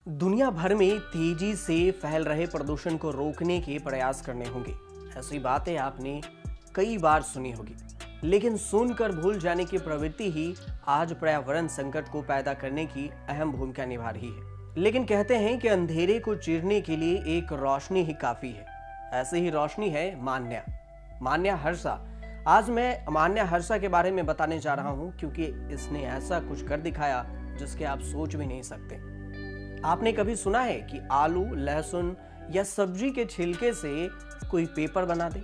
दुनिया भर में तेजी से फैल रहे प्रदूषण को रोकने के प्रयास करने होंगे। ऐसी बातें आपने कई बार सुनी होगी, लेकिन सुनकर भूल जाने की प्रवृत्ति ही आज पर्यावरण संकट को पैदा करने की अहम भूमिका निभा रही है। लेकिन कहते हैं कि अंधेरे को चीरने के लिए एक रोशनी ही काफी है। ऐसी ही रोशनी है मान्या हर्षा। आज मैं मान्या हर्षा के बारे में बताने जा रहा हूं, क्योंकि इसने ऐसा कुछ कर दिखाया जिसके आप सोच भी नहीं सकते। आपने कभी सुना है कि आलू, लहसुन या सब्जी के छिलके से कोई पेपर बना दे?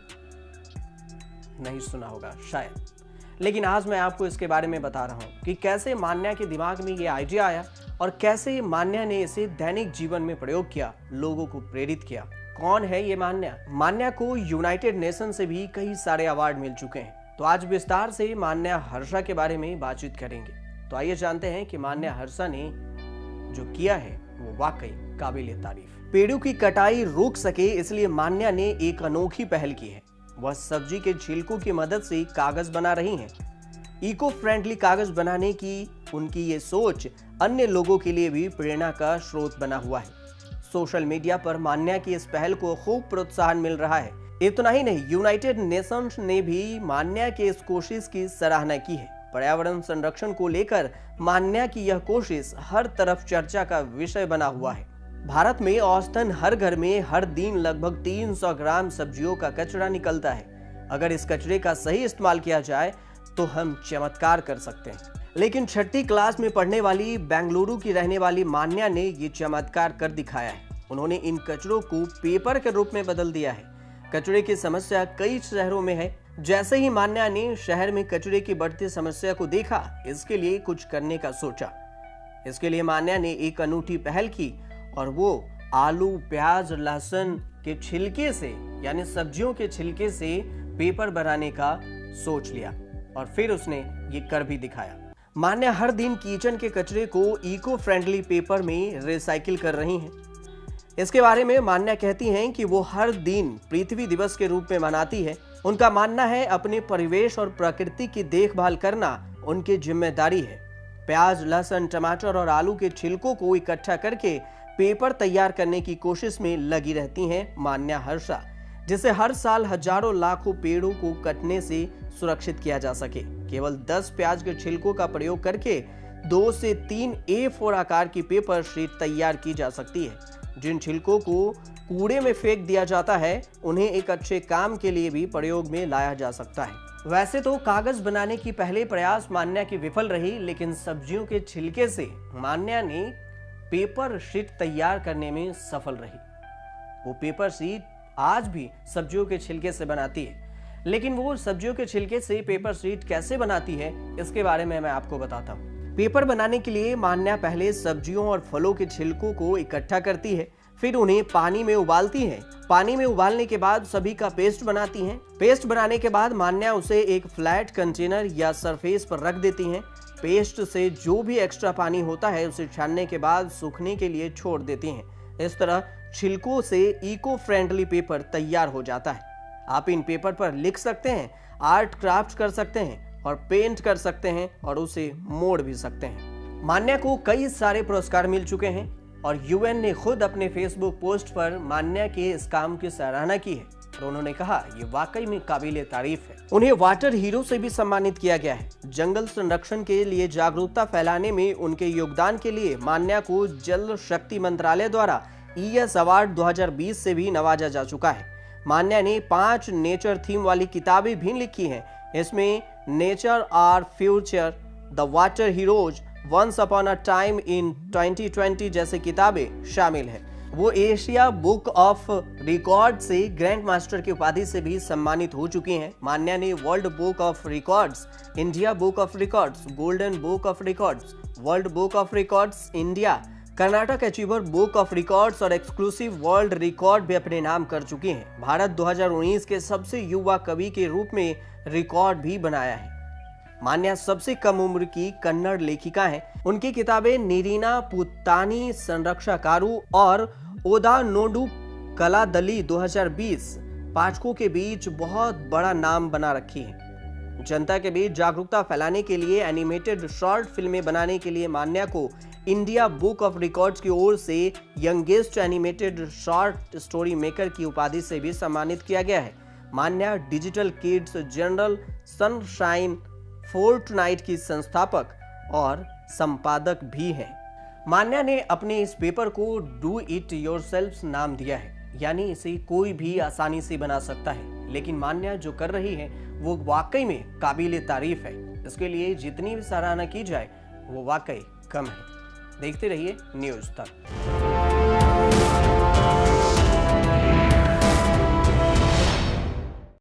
नहीं सुना होगा शायद। लेकिन आज मैं आपको इसके बारे में बता रहा हूं कि कैसे मान्या के दिमाग में ये आइडिया आया और कैसे मान्या ने इसे दैनिक जीवन में प्रयोग किया, लोगों को प्रेरित किया। कौन है ये मान्या? मान्या को यूनाइटेड नेशन से भी कई सारे अवार्ड मिल चुके हैं। तो आज विस्तार से मान्या हर्षा के बारे में बातचीत करेंगे। तो आइए जानते हैं कि मान्या हर्षा ने जो किया है वो वाकई काबिल तारीफ। पेड़ों की कटाई रोक सके इसलिए मान्या ने एक अनोखी पहल की है। वह सब्जी के छिलकों की मदद से कागज बना रही हैं। इको फ्रेंडली कागज बनाने की उनकी ये सोच अन्य लोगों के लिए भी प्रेरणा का स्रोत बना हुआ है। सोशल मीडिया पर मान्या की इस पहल को खूब प्रोत्साहन मिल रहा है। इतना ही नहीं, यूनाइटेड नेशंस ने भी मान्या के इस कोशिश की सराहना की है। पर्यावरण संरक्षण को लेकर मान्या की यह कोशिश हर तरफ चर्चा का विषय बना हुआ है। भारत में औसतन हर घर में हर दिन लगभग 300 ग्राम सब्जियों का कचरा निकलता है। अगर इस कचरे का सही इस्तेमाल किया जाए तो हम चमत्कार कर सकते हैं। लेकिन छठी क्लास में पढ़ने वाली बेंगलुरु की रहने वाली मान्या ने ये चमत्कार कर दिखाया है। उन्होंने इन कचरों को पेपर के रूप में बदल दिया है। कचरे की समस्या कई शहरों में है। जैसे ही मान्या ने शहर में कचरे की बढ़ती समस्या को देखा, इसके लिए कुछ करने का सोचा। इसके लिए मान्या ने एक अनूठी पहल की और वो आलू, प्याज, लहसुन के छिलके से यानी सब्जियों के छिलके से पेपर बनाने का सोच लिया और फिर उसने ये कर भी दिखाया। मान्या हर दिन किचन के कचरे को इको फ्रेंडली पेपर में रिसाइकिल कर रही हैं। इसके बारे में मान्या कहती हैं कि वो हर दिन पृथ्वी दिवस के रूप में मनाती है। उनका मानना है अपने परिवेश और प्रकृति की देखभाल करना उनकी जिम्मेदारी है। प्याज, लहसुन, टमाटर और आलू के छिलकों को इकट्ठा करके पेपर तैयार करने की कोशिश में लगी रहती हैं मान्या हर्षा, जिससे हर साल हजारों लाखों पेड़ों को कटने से सुरक्षित किया जा सके। केवल 10 प्याज के छिलकों का प्रयोग करके 2 से 3 A4 आकार की पेपर शीट तैयार की जा सकती है। जिन छिलकों को कूड़े में फेंक दिया जाता है, उन्हें एक अच्छे काम के लिए भी प्रयोग में लाया जा सकता है। वैसे तो कागज बनाने की पहले प्रयास मान्या की विफल रही, लेकिन सब्जियों के छिलके से मान्या ने पेपर शीट तैयार करने में सफल रही। वो पेपर शीट आज भी सब्जियों के छिलके से बनाती है। लेकिन वो सब्जियों के छिलके से पेपर शीट कैसे बनाती है, इसके बारे में मैं आपको बताता हूँ। पेपर बनाने के लिए मान्या पहले सब्जियों और फलों के छिलकों को इकट्ठा करती है, फिर उन्हें पानी में उबालती है। पानी में उबालने के बाद सभी का पेस्ट बनाती हैं। पेस्ट बनाने के बाद मान्या उसे एक फ्लैट कंटेनर या सरफेस पर रख देती हैं। पेस्ट से जो भी एक्स्ट्रा पानी होता है उसे छानने के बाद सूखने के लिए छोड़ देती हैं। इस तरह छिलकों से इको फ्रेंडली पेपर तैयार हो जाता है। आप इन पेपर पर लिख सकते हैं, आर्ट क्राफ्ट कर सकते हैं और पेंट कर सकते हैं और उसे मोड़ भी सकते हैं। मान्या को कई सारे पुरस्कार मिल चुके हैं और यूएन ने खुद अपने फेसबुक पोस्ट पर मान्या के इस काम की सराहना की है और उन्होंने कहा ये वाकई में काबिल तारीफ है। उन्हें वाटर हीरो से भी सम्मानित किया गया है। जंगल संरक्षण के लिए जागरूकता फैलाने में उनके योगदान के लिए मान्या को जल शक्ति मंत्रालय द्वारा ES अवार्ड 2020 से भी नवाजा जा चुका है। मान्या ने 5 नेचर थीम वाली किताबें भी लिखी हैं। इसमें nature are future, the water heroes, once upon a time in 2020 जैसे किताबें शामिल हैं। वो एशिया बुक ऑफ रिकॉर्ड से ग्रैंड मास्टर की उपाधि से भी सम्मानित हो चुकी हैं। मान्या ने world book of records, India book of records, golden book of records, world book of records India, Karnataka achiever book of records और एक्सक्लूसिव वर्ल्ड रिकॉर्ड भी अपने नाम कर चुकी हैं। भारत 2019 के सबसे युवा कवि के रूप में रिकॉर्ड भी बनाया है। मान्या सबसे कम उम्र की कन्नड़ लेखिका हैं। उनकी किताबें नीरीना पुत्तानी संरक्षाकारु और ओदा नोडु कलादली 2020 पाठकों के बीच बहुत बड़ा नाम बना रखी है। जनता के बीच जागरूकता फैलाने के लिए एनिमेटेड शॉर्ट फिल्में बनाने के लिए मान्या को इंडिया बुक ऑफ रिकॉर्ड्स की ओर से youngest animated short story maker की उपाधि से भी सम्मानित किया गया है। Manya digital kids journal sunshine fortnight की संस्थापक और संपादक भी हैं। मान्या ने अपने इस पेपर को डू इट योरसेल्फ नाम दिया है, यानी इसे कोई भी आसानी से बना सकता है। लेकिन मान्या जो कर रही है वो वाकई में काबिले तारीफ है। इसके लिए जितनी भी सराहना की जाए वो वाकई कम है। देखते रहिए न्यूज़ तक।